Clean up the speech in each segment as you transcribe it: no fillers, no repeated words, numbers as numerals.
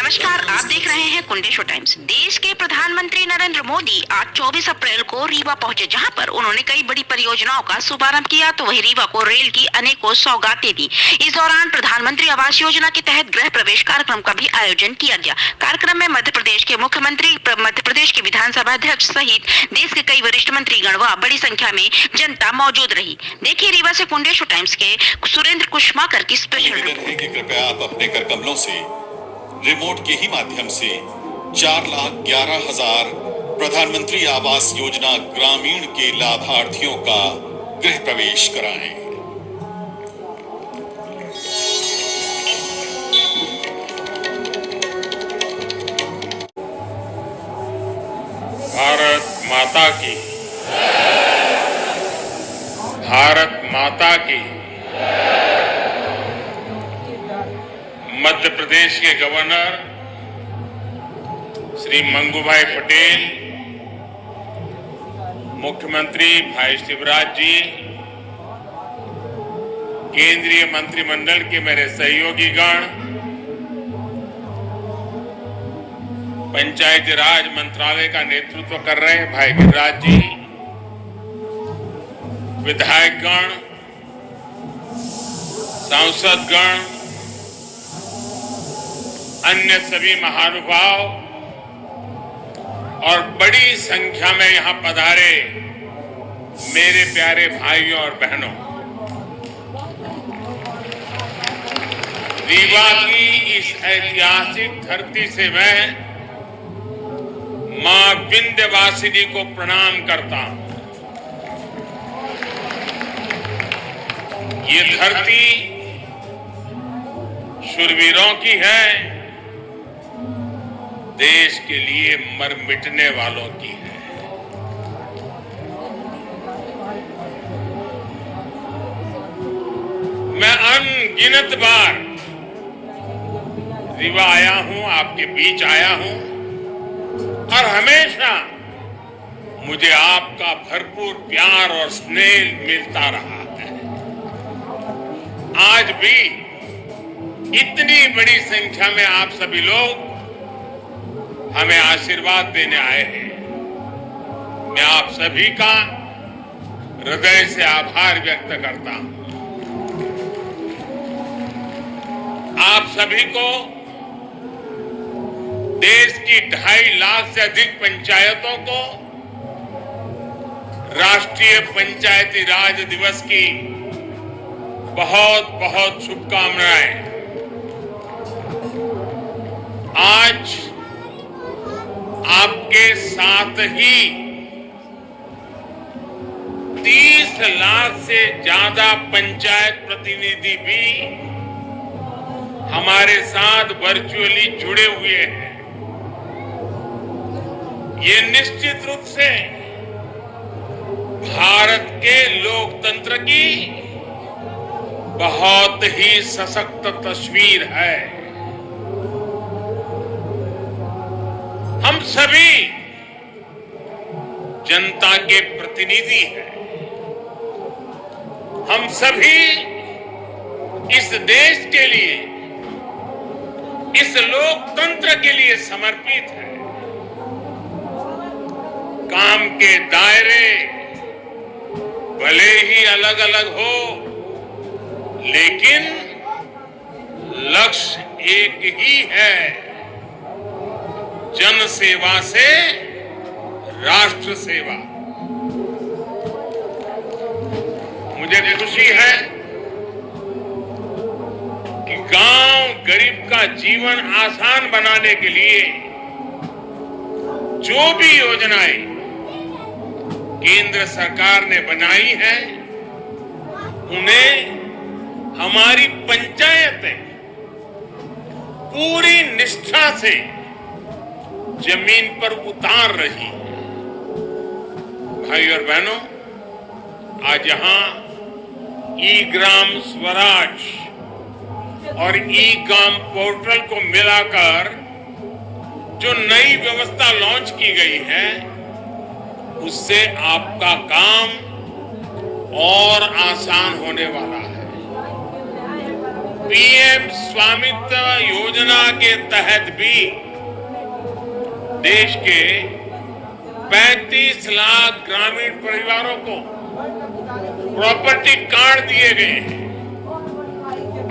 नमस्कार, आप देख रहे हैं कुंडेशो टाइम्स। देश के प्रधानमंत्री नरेंद्र मोदी आज 24 अप्रैल को रीवा पहुंचे, जहां पर उन्होंने कई बड़ी परियोजनाओं का शुभारंभ किया तो वहीं रीवा को रेल की अनेकों सौगातें दी। इस दौरान प्रधानमंत्री आवास योजना के तहत गृह प्रवेश कार्यक्रम का भी आयोजन किया गया। कार्यक्रम में मध्य प्रदेश के मुख्यमंत्री, मध्य प्रदेश के विधानसभा अध्यक्ष सहित देश के कई वरिष्ठ मंत्रीगण व बड़ी संख्या में जनता मौजूद रही। देखिए रीवा से कुंडेशो टाइम्स के सुरेंद्र कुशमाकर की स्पेशल रिपोर्ट। कृपया आप अपने कर कमलों से रिमोट के ही माध्यम से 4,11,000 प्रधानमंत्री आवास योजना ग्रामीण के लाभार्थियों का गृह प्रवेश कराएं। भारत माता की, भारत माता की। मध्य प्रदेश के गवर्नर श्री मंगूभाई पटेल, मुख्यमंत्री भाई शिवराज जी, केंद्रीय मंत्रिमंडल के मेरे सहयोगी गण, पंचायती राज मंत्रालय का नेतृत्व कर रहे हैं भाई गिरिराज जी, विधायक गण, सांसद गण, अन्य सभी महानुभाव और बड़ी संख्या में यहां पधारे मेरे प्यारे भाइयों और बहनों, रीवा की इस ऐतिहासिक धरती से मैं मां विंध्यवासिनी को प्रणाम करता हूं। ये धरती शूरवीरों की है, देश के लिए मर मिटने वालों की है। मैं अनगिनत बार रीवा आया हूं, आपके बीच आया हूं और हमेशा मुझे आपका भरपूर प्यार और स्नेह मिलता रहा है। आज भी इतनी बड़ी संख्या में आप सभी लोग हमें आशीर्वाद देने आए हैं। मैं आप सभी का हृदय से आभार व्यक्त करता हूं। आप सभी को देश की 2.5 लाख से अधिक पंचायतों को राष्ट्रीय पंचायती राज दिवस की बहुत बहुत शुभकामनाएं। आज आपके साथ ही 30 लाख से ज्यादा पंचायत प्रतिनिधि भी हमारे साथ वर्चुअली जुड़े हुए हैं। ये निश्चित रूप से भारत के लोकतंत्र की बहुत ही सशक्त तस्वीर है। हम सभी जनता के प्रतिनिधि हैं। हम सभी इस देश के लिए, इस लोकतंत्र के लिए समर्पित हैं। काम के दायरे भले ही अलग अलग हो, लेकिन लक्ष्य एक ही है, जन सेवा से राष्ट्र सेवा। मुझे खुशी है कि गांव गरीब का जीवन आसान बनाने के लिए जो भी योजनाएं केंद्र सरकार ने बनाई हैं, उन्हें हमारी पंचायतें पूरी निष्ठा से जमीन पर उतार रही है। भाई और बहनों, आज यहां ई ग्राम स्वराज और ई ग्राम पोर्टल को मिलाकर जो नई व्यवस्था लॉन्च की गई है, उससे आपका काम और आसान होने वाला है। पीएम स्वामित्व योजना के तहत भी देश के 35 लाख ग्रामीण परिवारों को प्रॉपर्टी कार्ड दिए गए हैं।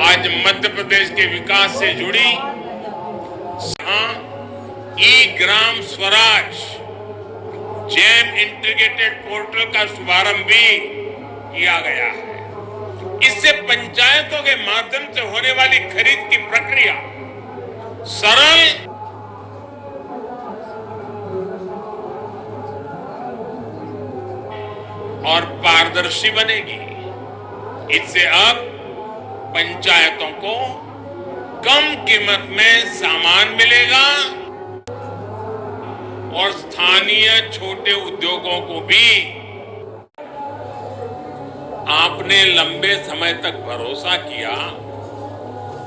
आज मध्य प्रदेश के विकास से जुड़ी ई Gram Swaraj GeM integrated portal का शुभारंभ भी किया गया है। इससे पंचायतों के माध्यम से होने वाली खरीद की प्रक्रिया सरल और पारदर्शी बनेगी। इससे अब पंचायतों को कम कीमत में सामान मिलेगा और स्थानीय छोटे उद्योगों को भी आपने लंबे समय तक भरोसा किया,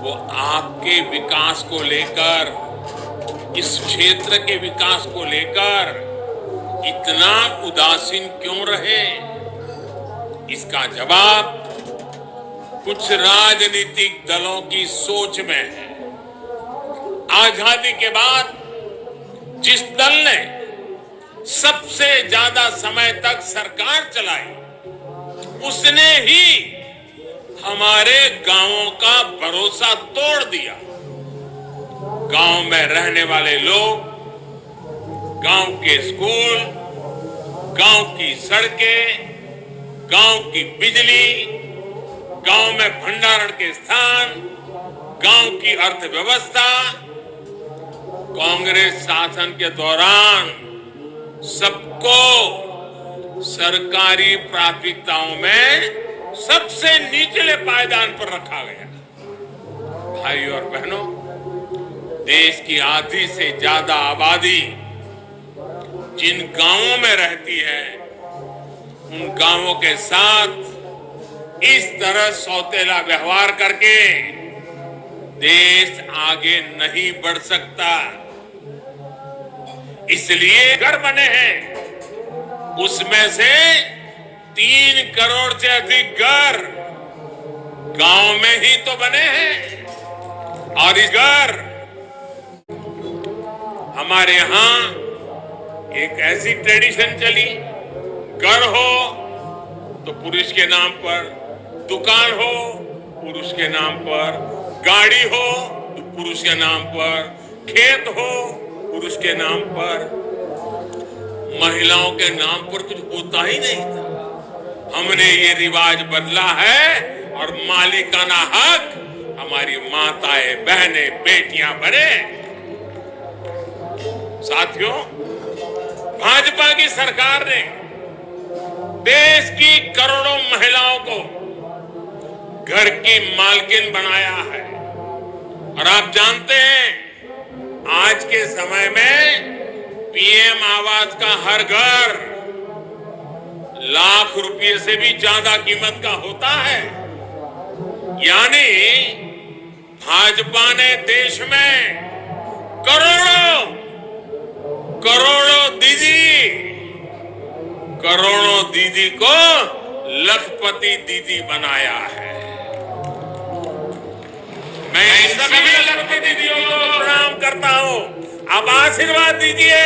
वो आपके विकास को लेकर, इस क्षेत्र के विकास को लेकर इतना उदासीन क्यों रहे? इसका जवाब कुछ राजनीतिक दलों की सोच में है। आजादी के बाद जिस दल ने सबसे ज्यादा समय तक सरकार चलाई, उसने ही हमारे गांवों का भरोसा तोड़ दिया। गांव में रहने वाले लोग गांव के स्कूल, गांव की सड़कें, गांव की बिजली, गांव में भंडारण के स्थान, गांव की अर्थव्यवस्था कांग्रेस शासन के दौरान सबको सरकारी प्राथमिकताओं में सबसे निचले पायदान पर रखा गया। भाई और बहनों, देश की आधी से ज्यादा आबादी जिन गांवों में रहती है, उन गांवों के साथ इस तरह सौतेला व्यवहार करके देश आगे नहीं बढ़ सकता। इसलिए घर बने हैं, उसमें से 3 करोड़ से अधिक घर गांव में ही तो बने हैं। और इस घर हमारे यहां एक ऐसी ट्रेडिशन चली, घर हो तो पुरुष के नाम पर, दुकान हो पुरुष के नाम पर, गाड़ी हो तो पुरुष के नाम पर, खेत हो पुरुष के नाम पर, महिलाओं के नाम पर कुछ होता ही नहीं था। हमने ये रिवाज बदला है और मालिकाना हक हमारी माताएं, बहनें, बेटियां बने। साथियों, भाजपा की सरकार ने देश की करोड़ों महिलाओं को घर की मालकिन बनाया है। और आप जानते हैं, आज के समय में पीएम आवास का हर घर लाख रुपए से भी ज्यादा कीमत का होता है। यानी भाजपा ने देश में करोड़ों दीदी को लखपति दीदी बनाया है। मैं सभी लखपति दीदियों को प्रणाम करता हूं। अब आशीर्वाद दीजिए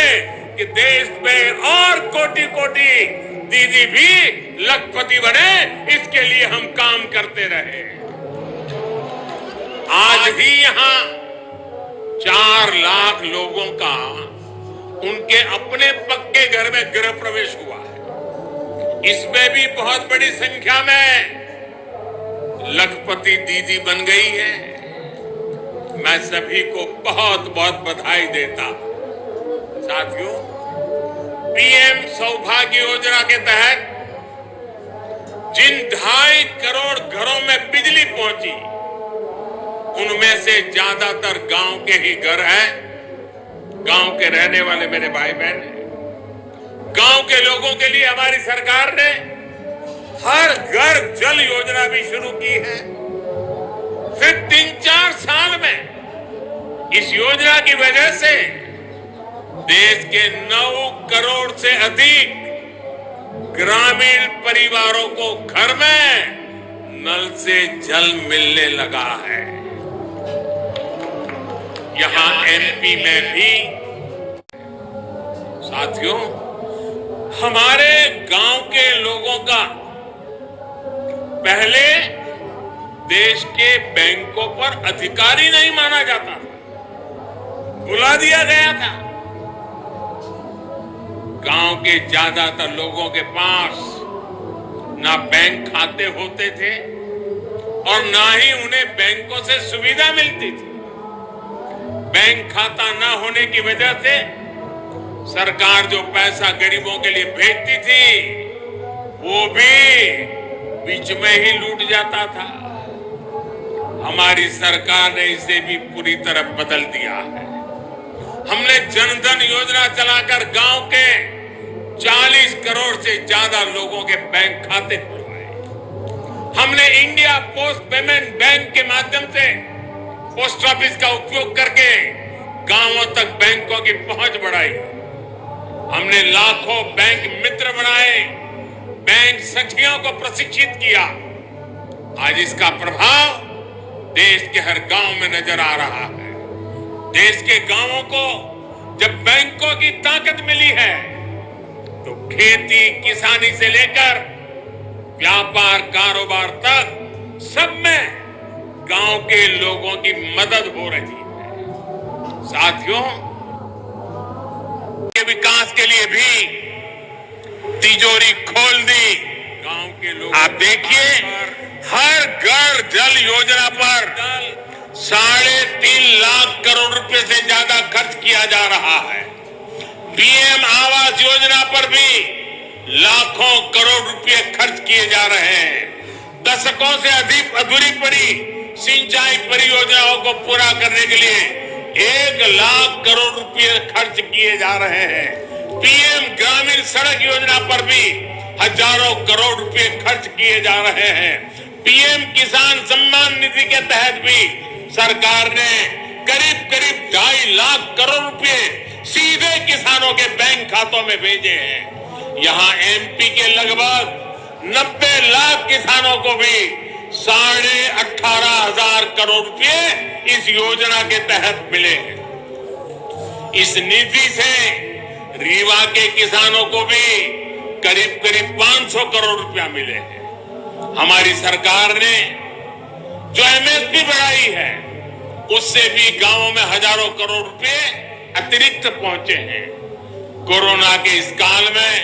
कि देश में और कोटि कोटि दीदी भी लखपति बने, इसके लिए हम काम करते रहे। आज भी यहां 4 लाख लोगों का उनके अपने पक्के घर में गृह प्रवेश हुआ है। इसमें भी बहुत बड़ी संख्या में लखपति दीदी बन गई है। मैं सभी को बहुत बहुत बधाई देता हूं। साथियों, पीएम सौभाग्य योजना के तहत जिन 2.5 करोड़ घरों में बिजली पहुंची, उनमें से ज्यादातर गांव के ही घर हैं। गांव के रहने वाले मेरे भाई बहन हैं। गांव के लोगों के लिए हमारी सरकार ने हर घर जल योजना भी शुरू की है। फिर 3-4 साल में इस योजना की वजह से देश के 9 करोड़ से अधिक ग्रामीण परिवारों को घर में नल से जल मिलने लगा है। यहां एमपी में भी साथियों, हमारे गांव के लोगों का पहले देश के बैंकों पर अधिकारी नहीं माना जाता था, बुला दिया गया था। गांव के ज्यादातर लोगों के पास ना बैंक खाते होते थे और ना ही उन्हें बैंकों से सुविधा मिलती थी। बैंक खाता ना होने की वजह से सरकार जो पैसा गरीबों के लिए भेजती थी वो भी बीच में ही लूट जाता था। हमारी सरकार ने इसे भी पूरी तरह बदल दिया है। हमने जन धन योजना चलाकर गांव के 40 करोड़ से ज्यादा लोगों के बैंक खाते खुलवाए। हमने इंडिया पोस्ट पेमेंट बैंक के माध्यम से पोस्ट ऑफिस का उपयोग करके गांवों तक बैंकों की पहुंच बढ़ाई। हमने लाखों बैंक मित्र बनाए, बैंक सखियों को प्रशिक्षित किया। आज इसका प्रभाव देश के हर गांव में नजर आ रहा है। देश के गांवों को जब बैंकों की ताकत मिली है तो खेती किसानी से लेकर व्यापार कारोबार तक सब में गांव के लोगों की मदद हो रही है। साथियों, के विकास के लिए भी तिजोरी खोल दी। गांव के लोग आप देखिए, हर घर जल योजना पर 3.5 लाख करोड़ रुपए से ज्यादा खर्च किया जा रहा है। पीएम आवास योजना पर भी लाखों करोड़ रुपए खर्च किए जा रहे हैं। दशकों से अधिक अधूरी पड़ी सिंचाई परियोजनाओं को पूरा करने के लिए 1 लाख करोड़ रुपए खर्च किए जा रहे हैं। पीएम ग्रामीण सड़क योजना पर भी हजारों करोड़ रुपए खर्च किए जा रहे हैं। पीएम किसान सम्मान निधि के तहत भी सरकार ने करीब 2.5 लाख करोड़ रुपए सीधे किसानों के बैंक खातों में भेजे हैं। यहां एमपी के लगभग 90 लाख किसानों को भी 18,500 करोड़ रुपए इस योजना के तहत मिले हैं। इस निधि से रीवा के किसानों को भी करीब 500 करोड़ रुपया मिले हैं। हमारी सरकार ने जो एमएसपी बढ़ाई है उससे भी गांवों में हजारों करोड़ रुपए अतिरिक्त पहुंचे हैं। कोरोना के इस काल में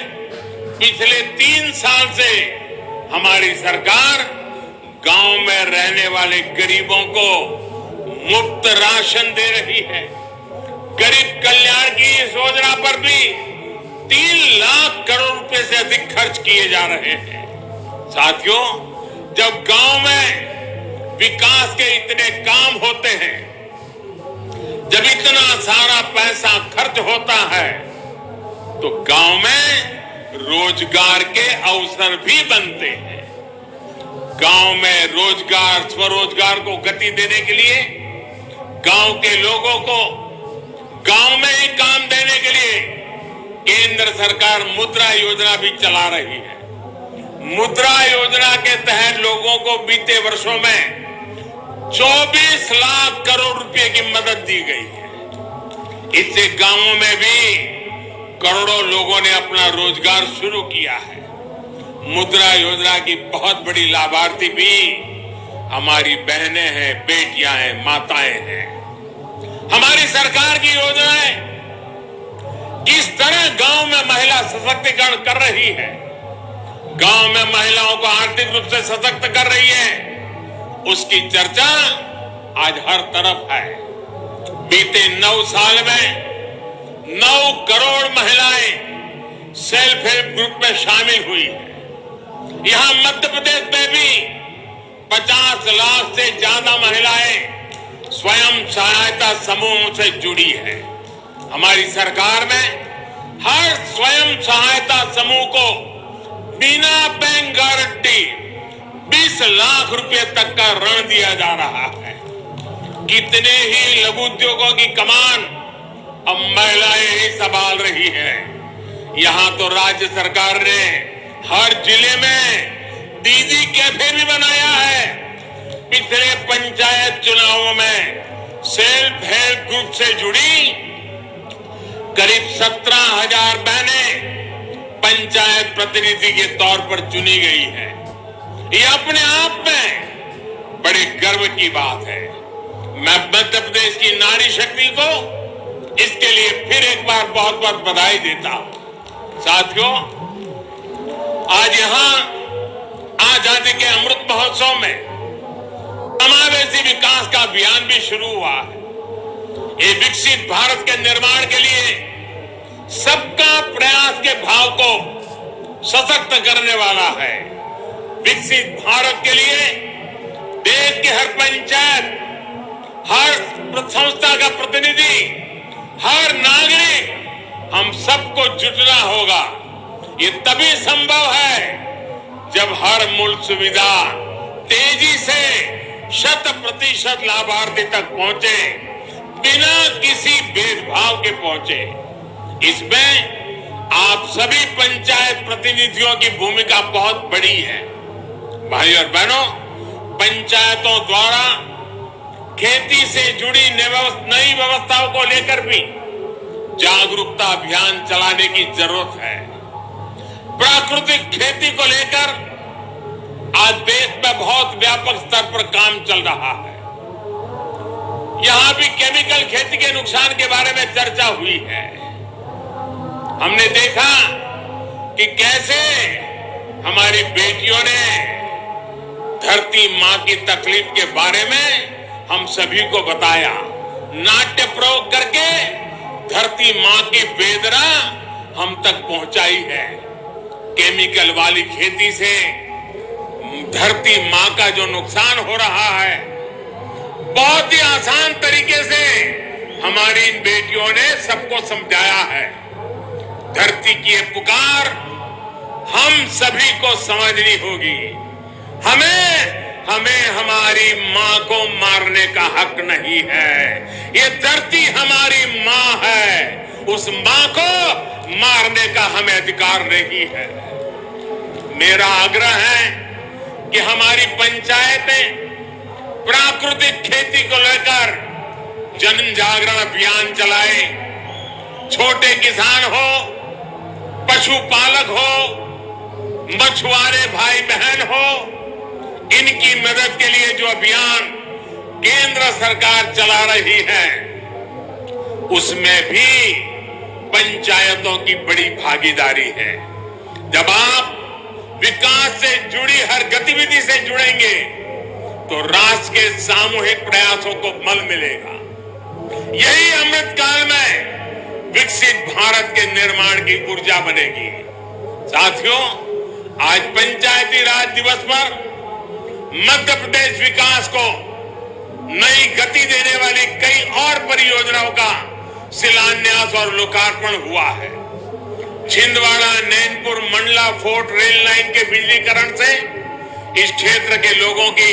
पिछले 3 साल से हमारी सरकार गांव में रहने वाले गरीबों को मुफ्त राशन दे रही है। गरीब कल्याण की इस योजना पर भी 3 लाख करोड़ रुपए से अधिक खर्च किए जा रहे हैं। साथियों, जब गांव में विकास के इतने काम होते हैं, जब इतना सारा पैसा खर्च होता है, तो गांव में रोजगार के अवसर भी बनते हैं। गांव में रोजगार, स्वरोजगार को गति देने के लिए गांव के लोगों को गांव में ही काम देने के लिए केंद्र सरकार मुद्रा योजना भी चला रही है। मुद्रा योजना के तहत लोगों को बीते वर्षों में 24 लाख करोड़ रुपए की मदद दी गई है। इससे गांवों में भी करोड़ों लोगों ने अपना रोजगार शुरू किया है। मुद्रा योजना की बहुत बड़ी लाभार्थी भी हमारी बहनें हैं, बेटियां हैं, माताएं हैं। हमारी सरकार की योजनाएं किस तरह गांव में महिला सशक्तिकरण कर रही है, गांव में महिलाओं को आर्थिक रूप से सशक्त कर रही है, उसकी चर्चा आज हर तरफ है। बीते 9 साल में 9 करोड़ महिलाएं सेल्फ हेल्प ग्रुप में शामिल हुई है। यहां मध्य प्रदेश में भी 50 लाख से ज्यादा महिलाएं स्वयं सहायता समूह से जुड़ी है। हमारी सरकार में हर स्वयं सहायता समूह को बिना बैंक गारंटी 20 लाख रुपए तक का ऋण दिया जा रहा है। कितने ही लघु उद्योगों की कमान अब महिलाएं ही संभाल रही हैं। यहां तो राज्य सरकार ने हर जिले में दीदी कैफे भी बनाया है। पिछले पंचायत चुनावों में सेल्फ हेल्प ग्रुप से जुड़ी करीब 17,000 बहनें पंचायत प्रतिनिधि के तौर पर चुनी गई है। ये अपने आप में बड़े गर्व की बात है। मैं मध्य प्रदेश की नारी शक्ति को इसके लिए फिर एक बार बहुत बहुत बधाई देता हूं। साथियों, आज यहां आजादी के अमृत महोत्सव में समावेशी विकास का अभियान भी शुरू हुआ है। ये विकसित भारत के निर्माण के लिए सबका प्रयास के भाव को सशक्त करने वाला है। विकसित भारत के लिए देश के हर पंचायत, हर संस्था का प्रतिनिधि, हर नागरिक, हम सबको जुटना होगा। ये तभी संभव है जब हर मूल सुविधा तेजी से 100% लाभार्थी तक पहुंचे, बिना किसी भेदभाव के पहुंचे। इसमें आप सभी पंचायत प्रतिनिधियों की भूमिका बहुत बड़ी है। भाई और बहनों, पंचायतों द्वारा खेती से जुड़ी नई व्यवस्थाओं को लेकर भी जागरूकता अभियान चलाने की जरूरत है। प्राकृतिक खेती को लेकर आज देश में बहुत व्यापक स्तर पर काम चल रहा है। यहां भी केमिकल खेती के नुकसान के बारे में चर्चा हुई है। हमने देखा कि कैसे हमारी बेटियों ने धरती मां की तकलीफ के बारे में हम सभी को बताया। नाट्य प्रयोग करके धरती मां की वेदना हम तक पहुंचाई है। केमिकल वाली खेती से धरती मां का जो नुकसान हो रहा है, बहुत ही आसान तरीके से हमारी इन बेटियों ने सबको समझाया है। धरती की ये पुकार हम सभी को समझनी होगी। हमें हमारी मां को मारने का हक नहीं है। ये धरती हमारी मां है, उस मां को मारने का हमें अधिकार नहीं है। मेरा आग्रह है कि हमारी पंचायतें प्राकृतिक खेती को लेकर जन जागरण अभियान चलाए। छोटे किसान हो, पशुपालक हो, मछुआरे भाई बहन हो, इनकी मदद के लिए जो अभियान केंद्र सरकार चला रही है, उसमें भी पंचायतों की बड़ी भागीदारी है। जब आप विकास से जुड़ी हर गतिविधि से जुड़ेंगे तो राष्ट्र के सामूहिक प्रयासों को बल मिलेगा। यही अमृतकाल में विकसित भारत के निर्माण की ऊर्जा बनेगी। साथियों, आज पंचायती राज दिवस पर मध्य प्रदेश विकास को नई गति देने वाली कई और परियोजनाओं का शिलान्यास और लोकार्पण हुआ है। Chhindwara Nainpur Mandla fort rail line के बिजलीकरण से इस क्षेत्र के लोगों की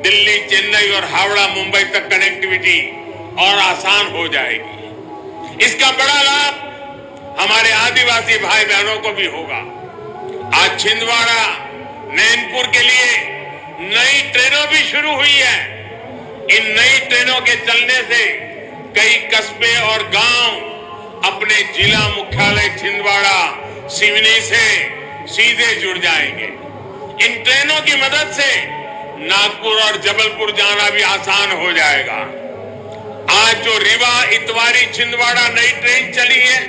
दिल्ली, चेन्नई और हावड़ा, मुंबई तक कनेक्टिविटी और आसान हो जाएगी। इसका बड़ा लाभ हमारे आदिवासी भाई बहनों को भी होगा। आज छिंदवाड़ा नैनपुर के लिए नई ट्रेनों भी शुरू हुई है। इन नई ट्रेनों के चलने से कई कस्बे और गांव अपने जिला मुख्यालय छिंदवाड़ा सिवनी से सीधे जुड़ जाएंगे। इन ट्रेनों की मदद से नागपुर और जबलपुर जाना भी आसान हो जाएगा। आज जो रीवा इतवारी छिंदवाड़ा नई ट्रेन चली है,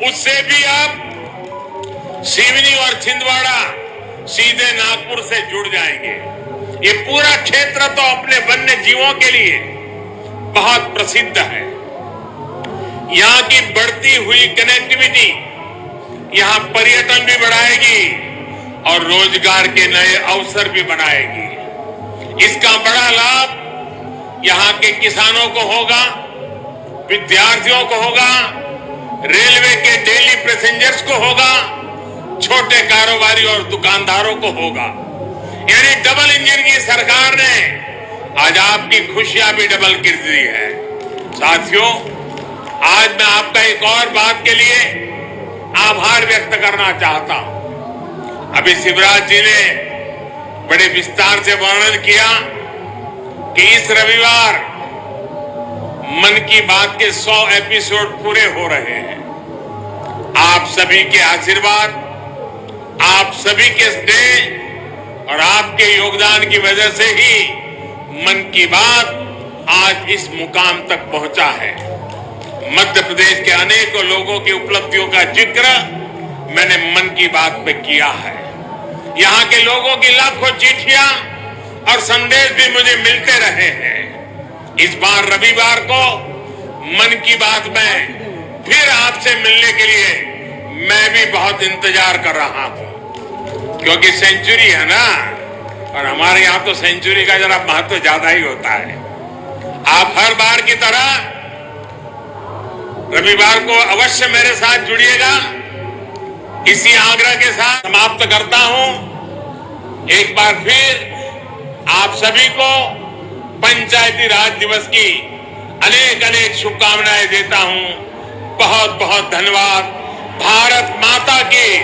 उससे भी अब सिवनी और छिंदवाड़ा सीधे नागपुर से जुड़ जाएंगे। ये पूरा क्षेत्र तो अपने वन्य जीवों के लिए बहुत प्रसिद्ध है। यहाँ की बढ़ती हुई कनेक्टिविटी यहाँ पर्यटन भी बढ़ाएगी और रोजगार के नए अवसर भी बनाएगी। इसका बड़ा लाभ यहाँ के किसानों को होगा, विद्यार्थियों को होगा, रेलवे के डेली पैसेंजर्स को होगा, छोटे कारोबारी और दुकानदारों को होगा। यानी डबल इंजन की सरकार ने आज आपकी खुशियां भी डबल कर दी है। साथियों, आज मैं आपका एक और बात के लिए आभार व्यक्त करना चाहता हूं। अभी शिवराज जी ने बड़े विस्तार से वर्णन किया कि इस रविवार मन की बात के 100 एपिसोड पूरे हो रहे हैं। आप सभी के आशीर्वाद, आप सभी के स्नेह और आपके योगदान की वजह से ही मन की बात आज इस मुकाम तक पहुंचा है। मध्य प्रदेश के अनेकों लोगों की उपलब्धियों का जिक्र मैंने मन की बात में किया है। यहाँ के लोगों की लाखों चिट्ठियां और संदेश भी मुझे मिलते रहे हैं। इस बार रविवार को मन की बात में फिर आपसे मिलने के लिए मैं भी बहुत इंतजार कर रहा हूं, क्योंकि सेंचुरी है ना, और हमारे यहाँ तो सेंचुरी का जरा महत्व ज्यादा ही होता है। आप हर बार की तरह रविवार को अवश्य मेरे साथ जुड़िएगा। इसी आग्रह के साथ समाप्त करता हूं। एक बार फिर आप सभी को पंचायती राज दिवस की अनेक अनेक शुभकामनाएं देता हूं। बहुत बहुत धन्यवाद। भारत माता की,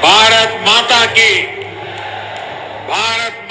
भारत माता की, भारत